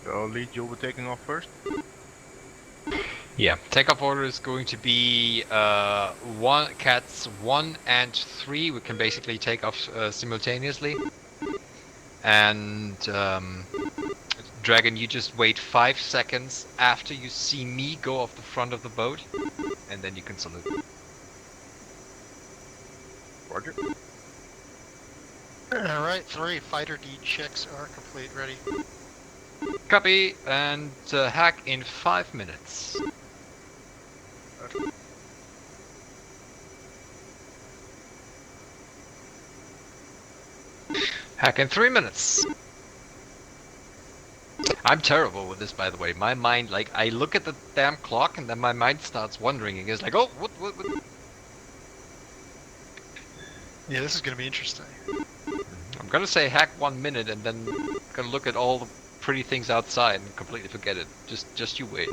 So lead, you'll be taking off first. Yeah, takeoff order is going to be cats 1 and 3. We can basically take off simultaneously. And Dragon, you just wait 5 seconds after you see me go off the front of the boat, and then you can salute. Roger. Alright, 3 fighter D checks are complete, ready. Copy, and hack in 5 minutes. Hack in 3 minutes. I'm terrible with this, by the way. My mind, like, I look at the damn clock and then my mind starts wandering and it's like, oh, what? Yeah, this is gonna be interesting. I'm gonna say hack 1 minute and then gonna look at all the pretty things outside and completely forget it. Just you wait.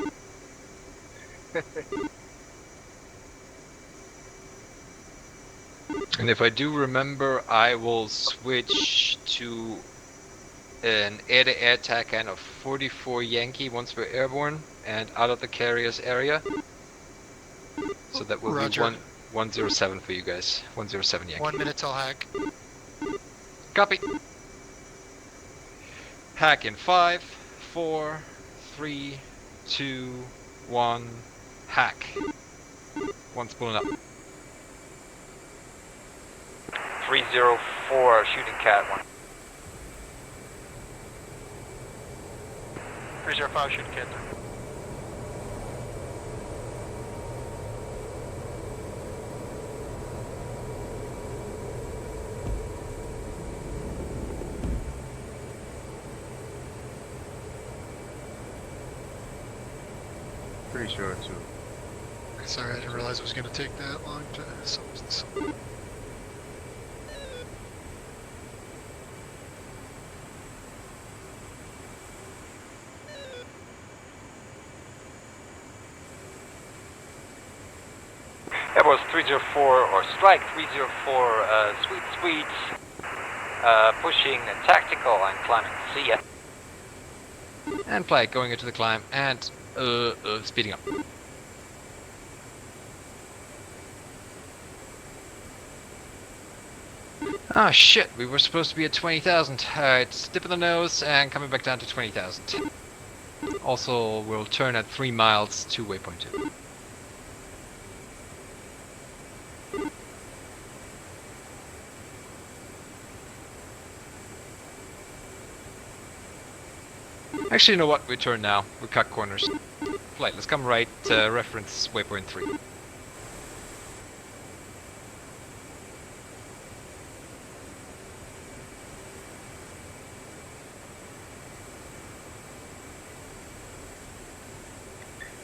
And if I do remember, I will switch to an air-to-air TACAN of 44 Yankee once we're airborne and out of the carrier's area. So that will Roger. be 107 for you guys. 107 Yankee. 1 minute till hack. Copy. Hack in 5, 4, 3, 2, 1. Hack. One's pulling up. 304 shooting cat 1. 305 shooting cat 3. Pretty sure too. Sorry, I didn't realize it was gonna take that long to... That was 304, or strike 304, sweet, pushing tactical and climbing. See ya. And flight going into the climb and speeding up. Ah shit, we were supposed to be at 20,000. Alright, dip in the nose and coming back down to 20,000. Also, we'll turn at 3 miles to waypoint 2. Actually, you know what? We turn now. We cut corners. Flight, let's come right, reference waypoint 3.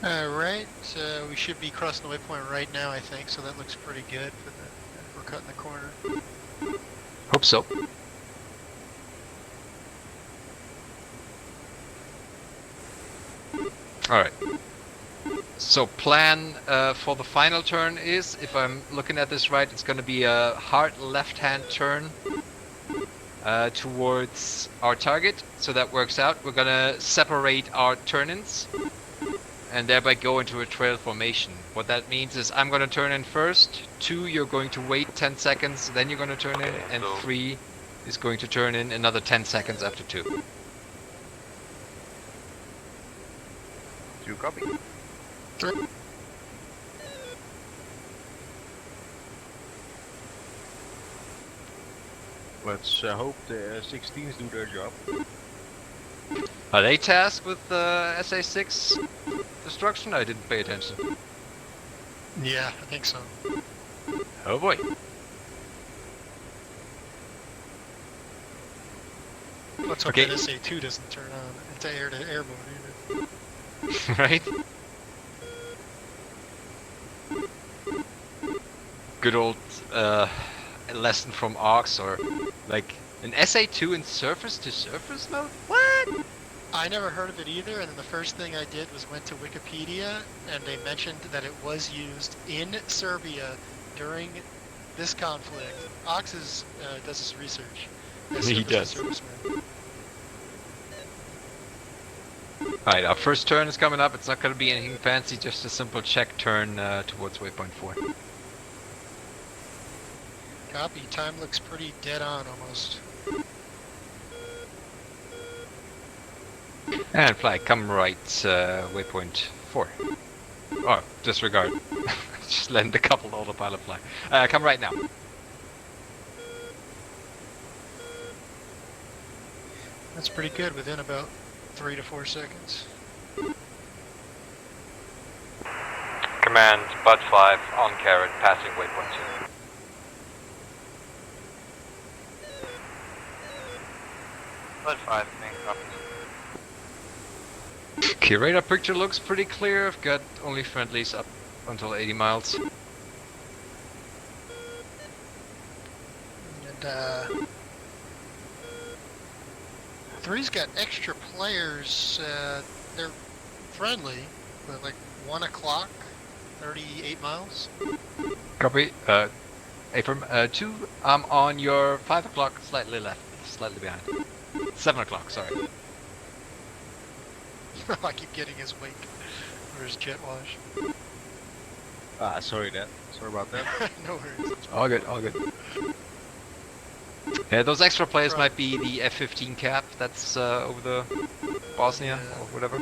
Alright, we should be crossing the waypoint right now, I think, so that looks pretty good for the... We're cutting the corner. Hope so. Alright. So plan for the final turn is, if I'm looking at this right, it's going to be a hard left-hand turn towards our target. So that works out. We're going to separate our turn-ins and thereby go into a trail formation. What that means is I'm going to turn in first, 2 you're going to wait 10 seconds, then you're going to turn in, and 3 is going to turn in another 10 seconds after 2. 2 copy. 3. Let's hope the 16s do their job. Are they tasked with SA6 destruction? I didn't pay attention. Yeah, I think so. Oh boy. Let's hope Okay. that SA2 doesn't turn on. It's air-to-air mode, either. Right? Good old lesson from ARCs, or like an SA2 in surface-to-surface mode? What? I never heard of it either, and then the first thing I did was went to Wikipedia, and they mentioned that it was used in Serbia during this conflict. Ox does his research. He does. Serviceman. Alright, our first turn is coming up. It's not going to be anything fancy, just a simple check turn towards waypoint 4. Copy. Time looks pretty dead on almost. And flag, come right, waypoint 4. Oh, disregard. Just land a couple autopilot fly. Come right now. That's pretty good within about 3 to 4 seconds. Command, Bud 5 on carrot, passing waypoint 2. Bud 5, main copy. Okay, radar picture looks pretty clear. I've got only friendlies up until 80 miles. And 3's got extra players. They're friendly, but like 1 o'clock, 38 miles. Copy. Affirm. 2, I'm on your 5 o'clock, slightly left, slightly behind. 7 o'clock, sorry. I keep getting his wake or his jet wash. Sorry about that. No worries. All good, all good. Yeah, those extra players might be the F-15 cap that's over the Bosnia or whatever.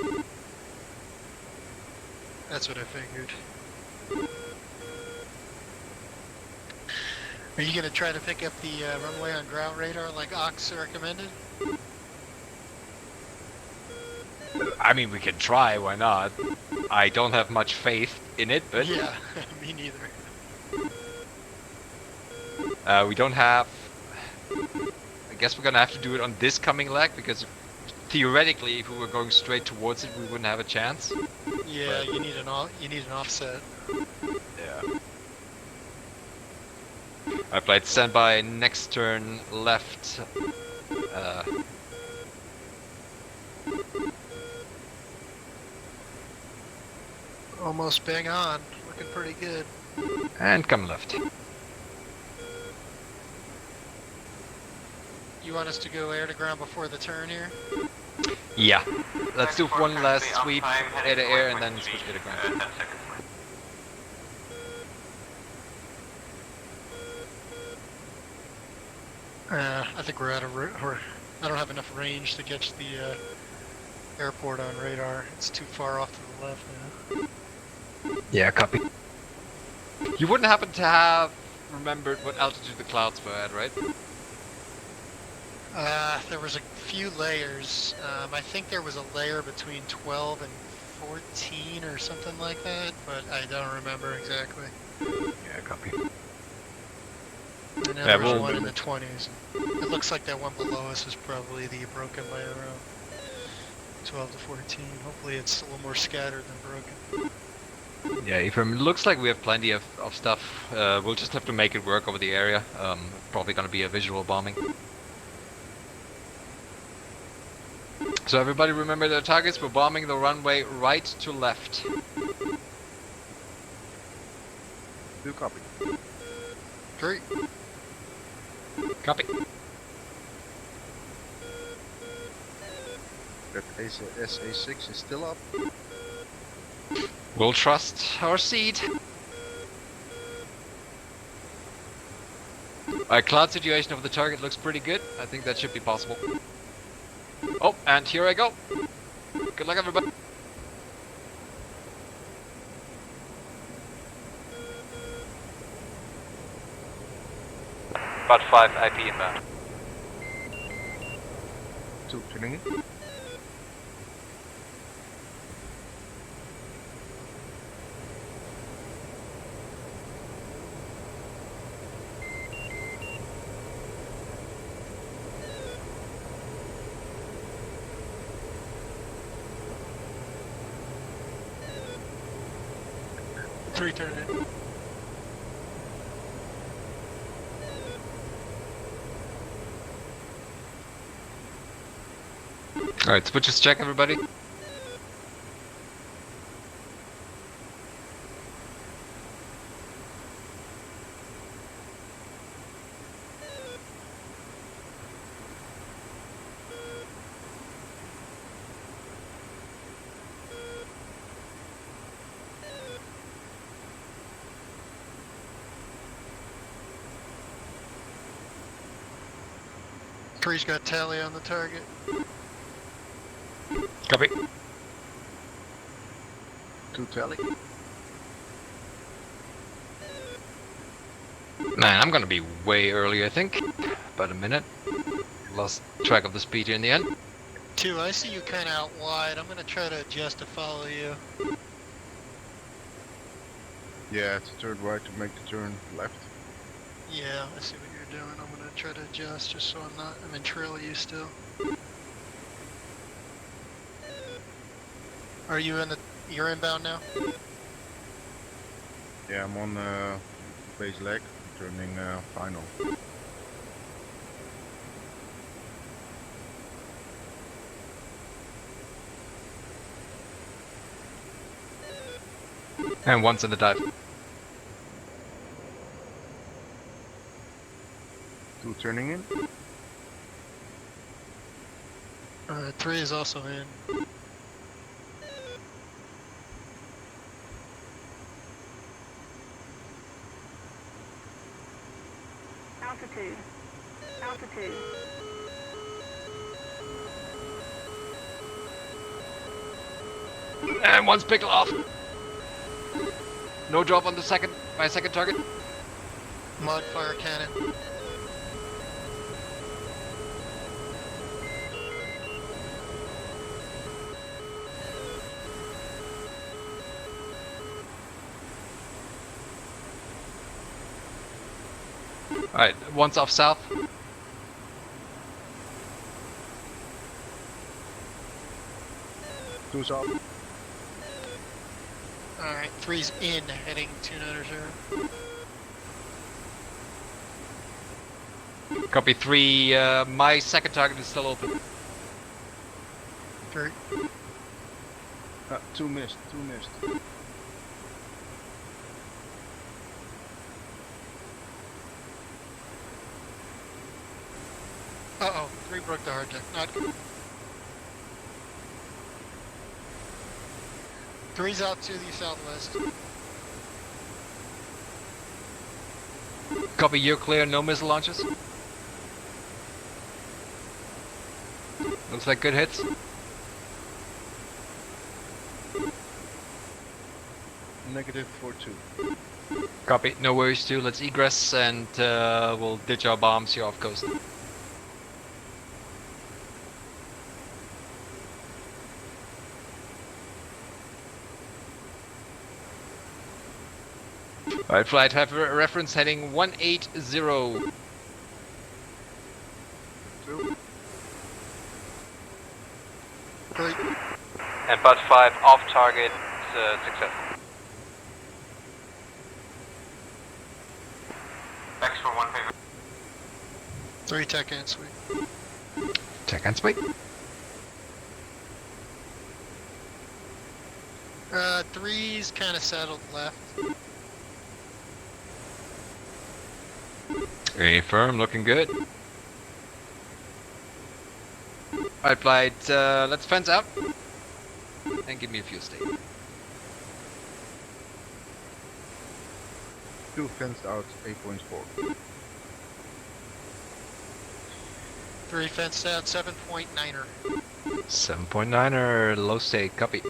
That's what I figured. Are you gonna try to pick up the runway on ground radar like Ox recommended? I mean, we can try, why not? I don't have much faith in it, but... Yeah, me neither. We don't have... I guess we're gonna have to do it on this coming leg, because theoretically, if we were going straight towards it, we wouldn't have a chance. Yeah, But- you need an offset. Yeah. I played standby, next turn, left. Almost bang on. Looking pretty good. And come left. You want us to go air to ground before the turn here? Yeah. Let's do one last sweep, air to air, and then switch air to ground. I think we're out of I don't have enough range to catch the airport on radar. It's too far off to the left now. Yeah, copy. You wouldn't happen to have remembered what altitude the clouds were at, right? There was a few layers. I think there was a layer between 12 and 14 or something like that, but I don't remember exactly. Yeah, copy. And now Yeah, there's we'll- one in the 20s. It looks like that one below us is probably the broken layer around 12 to 14. Hopefully it's a little more scattered than broken. Yeah, it looks like we have plenty of stuff. We'll just have to make it work over the area. Probably gonna be a visual bombing. So everybody remember their targets. We're bombing the runway right to left. Do copy. Great. Copy. That SA6 is still up. We'll trust our seed. Our cloud situation of the target looks pretty good. I think that should be possible. Oh, and here I go. Good luck, everybody. Bud 5, IP inbound. 2 tuning in. Three turn in. Alright, switches check, everybody. Three's got tally on the target. Copy. 2 tally. Man, I'm gonna be way early, I think. About a minute. Lost track of the speed here in the end. 2, I see you kind of out wide. I'm going to try to adjust to follow you. Yeah, it's turn right to make the turn left. Yeah, I see what you're doing. I'm going to try to adjust just so I'm in trail of you still. Are you you're inbound now? Yeah, I'm on base leg, turning final. And once in the dive. 2 turning in. 3 is also in. Altitude. Altitude. And one's pickle off. No drop on the my second target. Mud fire cannon. Alright, one's off south. 2's up. Alright, 3's in, heading 290. Copy 3, my second target is still open. 3. 2 missed, 2 missed. Uh-oh, 3 broke the hard deck. Not good. 3's out to the southwest. Copy, you're clear, no missile launches. Looks like good hits. Negative for 2. Copy, no worries too. Let's egress and we'll ditch our bombs here off coast. Alright, flight, have a reference heading 180. 2. Great. And Bud 5 off target, success. Thanks for 1 favor. 3 tech and sweep. Check and speed. 3's kind of settled left. Very firm, looking good. Alright, flight, let's fence out. And give me a fuel state. 2 fenced out, 8.4. 3 fenced out, 7.9er. 7.9er, low state, copy.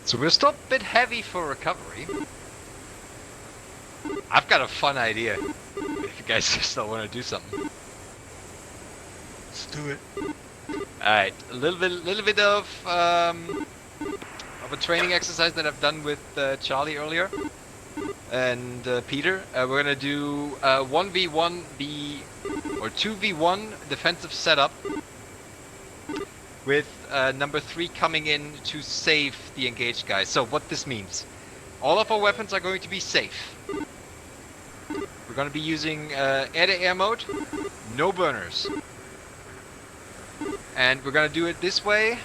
So we're still a bit heavy for recovery. I've got a fun idea. If you guys still want to do something. Let's do it. Alright, a little bit of a training exercise that I've done with Charlie earlier and Peter. We're gonna do 1v1 or 2v1 defensive setup with number 3 coming in to save the engaged guys. So what this means, all of our weapons are going to be safe. We're going to be using air-to-air mode, no burners. And we're going to do it this way.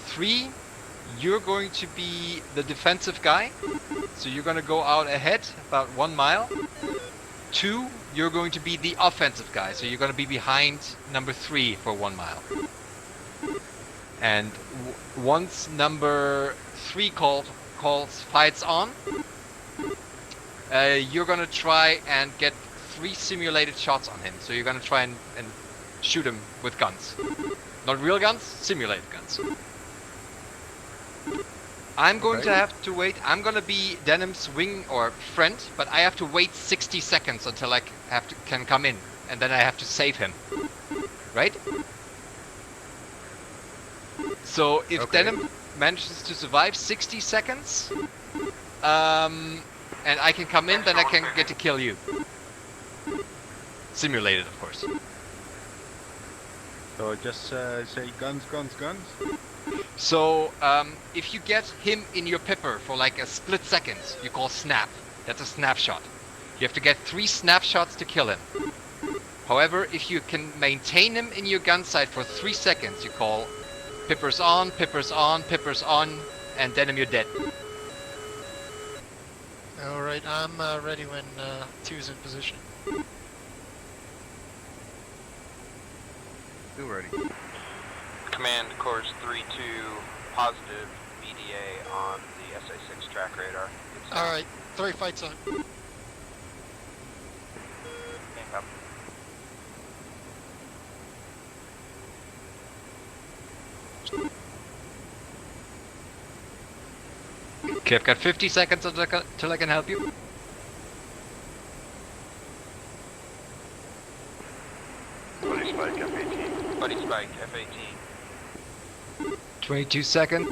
3, you're going to be the defensive guy. So you're going to go out ahead about 1 mile. 2, you're going to be the offensive guy. So you're going to be behind number 3 for 1 mile. And once number 3 calls fights on. You're gonna try and get 3 simulated shots on him. So you're gonna try and shoot him with guns. Not real guns, simulated guns. I'm going to have to wait. I'm gonna be Denim's wing or friend, but I have to wait 60 seconds until I can come in, and then I have to save him. Right? So if Denim manages to survive 60 seconds, and I can come in, then I can get to kill you. Simulated, of course. So just say guns, guns, guns. So if you get him in your pipper for like a split second, you call snap. That's a snapshot. You have to get 3 snapshots to kill him. However, if you can maintain him in your gun sight for 3 seconds, you call pippers on, pippers on, pippers on, and then you're dead. Alright, I'm ready when 2's in position. 2 ready. Command course 3-2, positive BDA on the SA-6 track radar. Alright, 3 fights on. Up. Okay, I've got 50 seconds till I can help you. Buddy Spike F-18. Buddy Spike F-18. 22 seconds.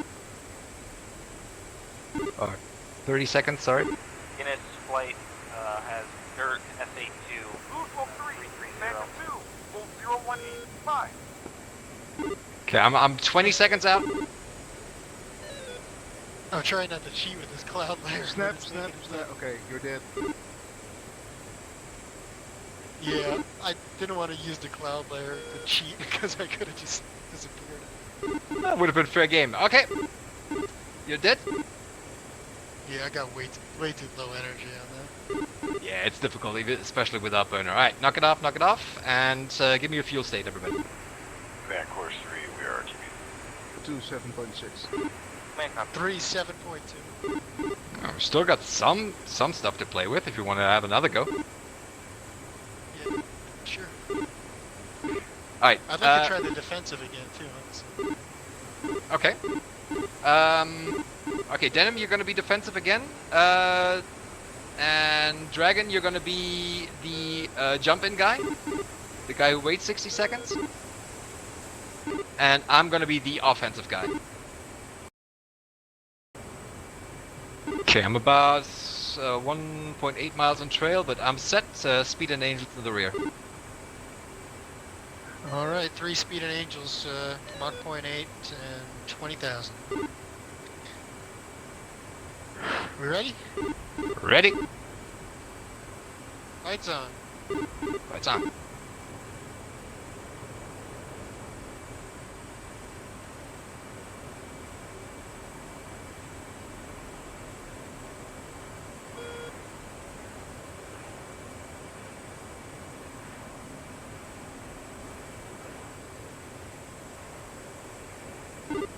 Or 30 seconds, sorry. Guinness flight has dirt SA-2. Route 330. Phantom 2, Volt 0185. Okay, I'm 20 seconds out. I'm trying not to cheat with this cloud layer. Snap, snap, snap. Okay, you're dead. Yeah, I didn't want to use the cloud layer to cheat because I could have just disappeared. That would have been fair game. Okay. You're dead? Yeah, I got way too low energy on that. Yeah, it's difficult, especially without burner. Alright, knock it off, and give me a fuel state, everybody. Command course 3, we are RTB. 2 7.6. Command copy. 3 7.2. Oh, we still got some stuff to play with if you want to have another go. Yeah, sure. Alright. I'd like to try the defensive again too, honestly. Okay. Okay, Denim, you're gonna be defensive again. And Dragon, you're gonna be the jump-in guy. The guy who waits 60 seconds. And I'm gonna be the offensive guy. Okay, I'm about 1.8 miles on trail, but I'm set. Speed and Angels in the rear. Alright, 3 speed and angels, Mach 0.8 and 20,000. We ready? Ready? Lights on. Lights on.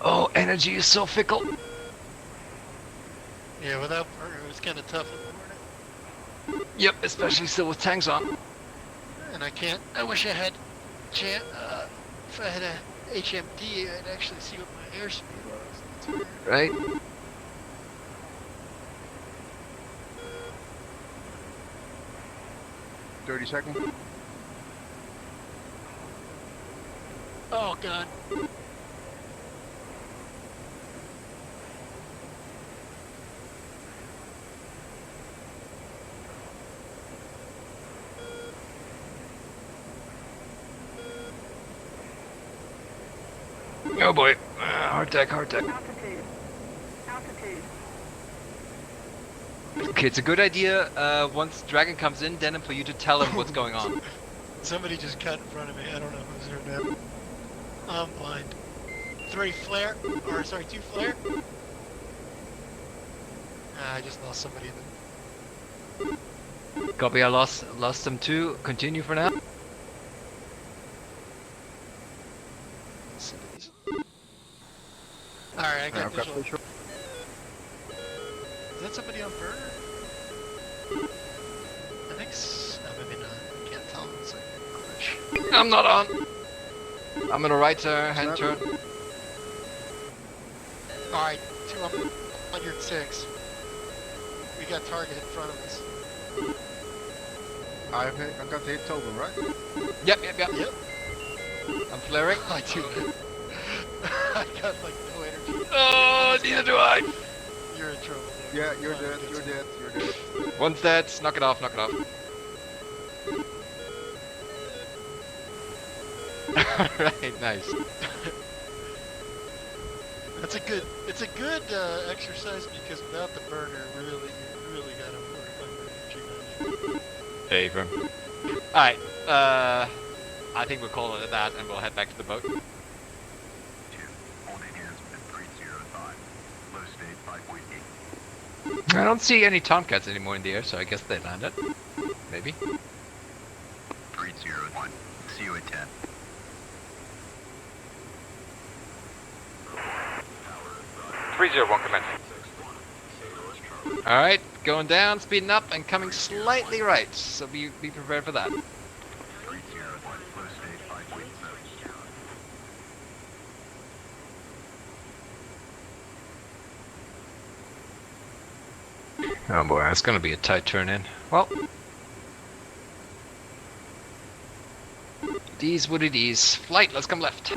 Oh, energy is so fickle. Yeah, without burner, it was kind of tough in the morning. Yep, especially still with tanks on. And I wish I had, if I had a HMD, I'd actually see what my airspeed was. Right? $30 seconds. Oh god. Oh boy. Hard deck, hard deck. Altitude. Altitude. Okay, it's a good idea once Dragon comes in, Denim, for you to tell him what's going on. Somebody just cut in front of me. I don't know who's there now. I'm blind. 2 flare. I just lost somebody in the... Copy, I lost them too. Continue for now. Alright, I got I've got visual. got somebody on burner? I think no, maybe not. I can't tell. It's like glitch. I'm not on. I'm in a right hand turn. Alright, 206. We got target in front of us. I got hit Tobin, right? Yep. Yep. I'm flaring. I do. I got like no energy. Oh, neither do I. You're in trouble. Yeah, you're dead, you're dead, you're dead. One's dead. Knock it off. Right, nice. It's a good exercise because without the burner, you really gotta work on your energy management. Hey, firm. Alright, I think we'll call it that and we'll head back to the boat. I don't see any Tomcats anymore in the air, so I guess they landed. Maybe. 301. See you at 10. Commencing. Alright, going down, speeding up, and coming slightly right, so be prepared for that. 301. Low state 5.7. Oh boy, that's gonna be a tight turn in. Well, it is what it is. Flight, let's come left.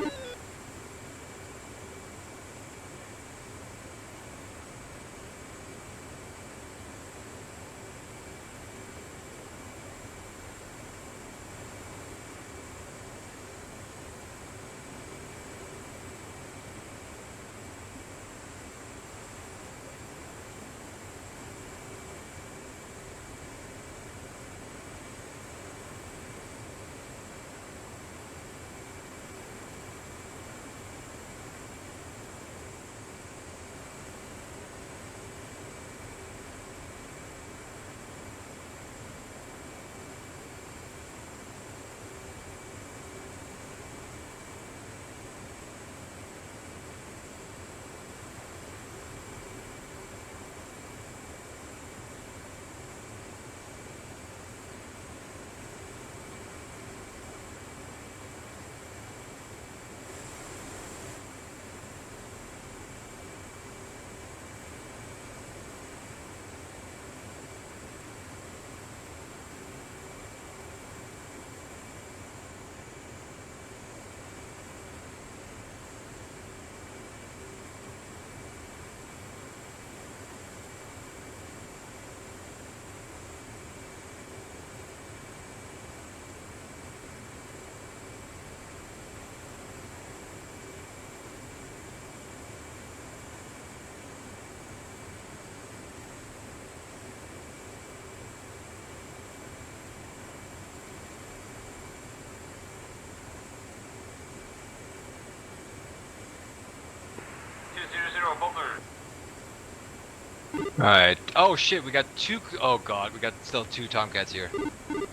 Alright. Oh shit, we got two. Oh god, we got still two Tomcats here.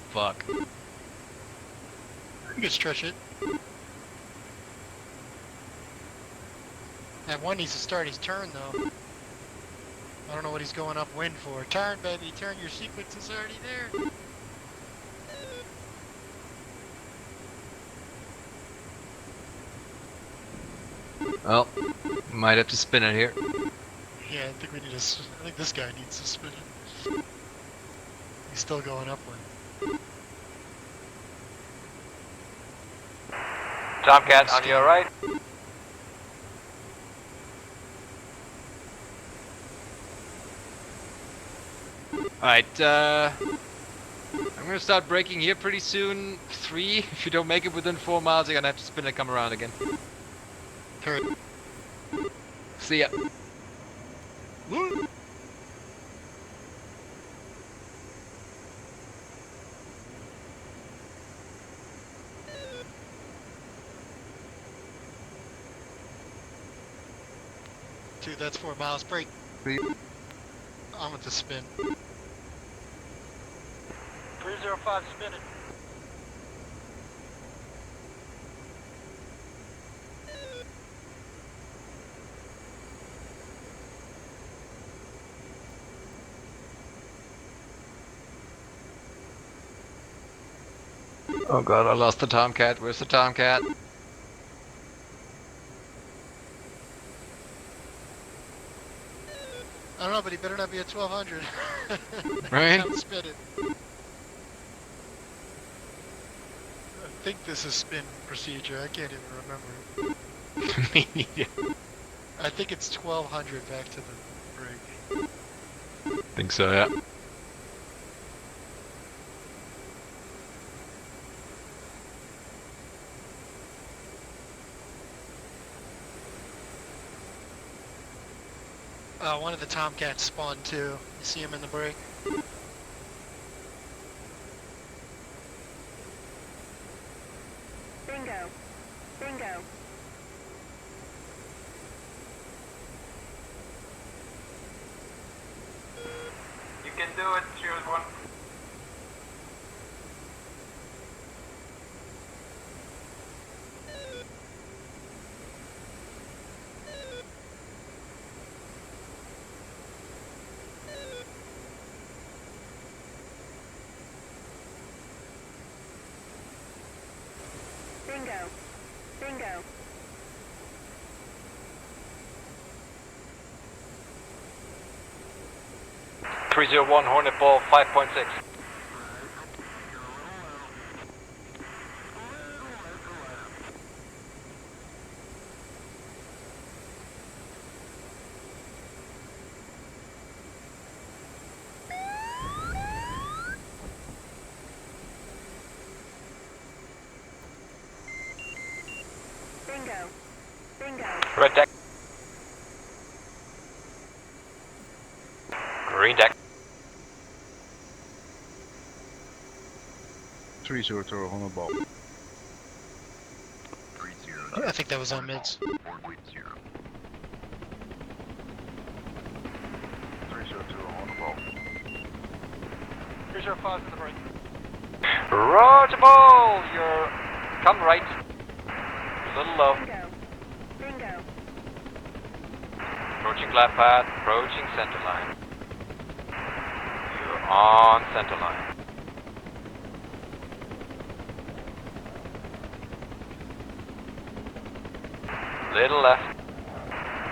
Fuck. You can stretch it. That one needs to start his turn though. I don't know what he's going upwind for. Turn, baby, turn. Your sequence is already there. Well, might have to spin it here. Yeah, I think we need to. I think this guy needs to spin it. He's still going upwind. Tomcat on your right. Alright, I'm gonna start braking here pretty soon. 3, if you don't make it within 4 miles, you're gonna have to spin and come around again. Turn. See ya. Dude, that's 4 miles. Break. I'm with the spin. 305 spinning. Oh god, I lost the Tomcat. Where's the Tomcat? I don't know, but he better not be at 1200. Right? Can't spin it. I think this is spin procedure. I can't even remember. Me neither. I think it's 1200 back to the brig. Think so, yeah. One of the Tomcats spawned too. You see him in the brig? Bingo. Bingo. You can do it, choose one. Bingo. Bingo. .301 Hornet ball 5.6. Bingo. Bingo. Red deck. Green deck. 302 on the ball. 302. I think that was on mids. 4.0. 302 on the ball. 305 to the brig. Roger ball! You're... Come right. A little low. Bingo. Bingo. Approaching glide path, approaching center line. You're on center line. Little left.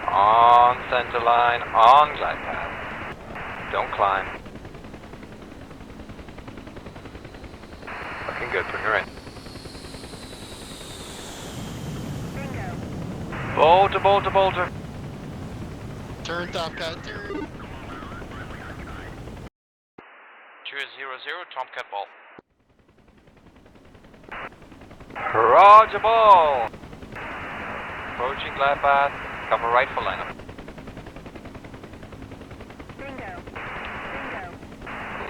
On center line, on glide path. Don't climb. Looking good, bring her in. Bingo. Bolter, bolter, bolter. Turn Tomcat, turn. 200, Tomcat ball. Roger ball! Approaching glide path, cover right for lineup. Bingo. Bingo.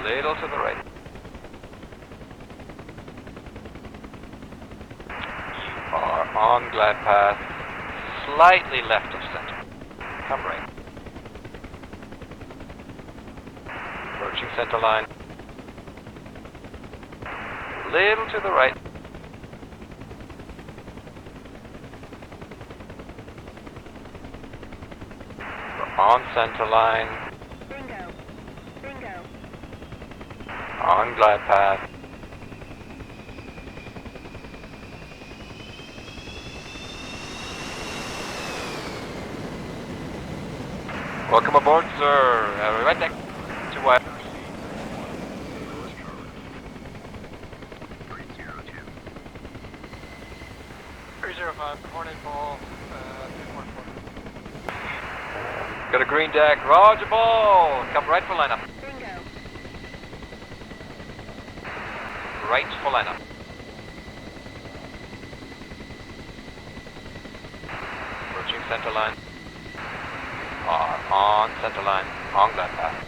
Little to the right. You are on glide path, slightly left of center. Come right. Approaching center line. Little to the right. We're on center line, Bingo. Bingo. on glide path. Welcome aboard, sir. Right deck. To wide. 302. 305, Hornet ball, 214. Got a green deck. Roger ball. Come right for lineup. Bingo. Right for lineup. Approaching center line. On center line. On glide path.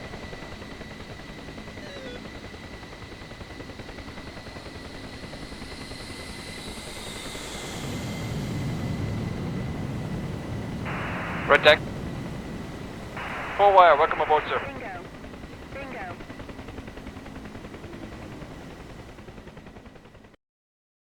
Red deck. Full wire. Welcome aboard, sir.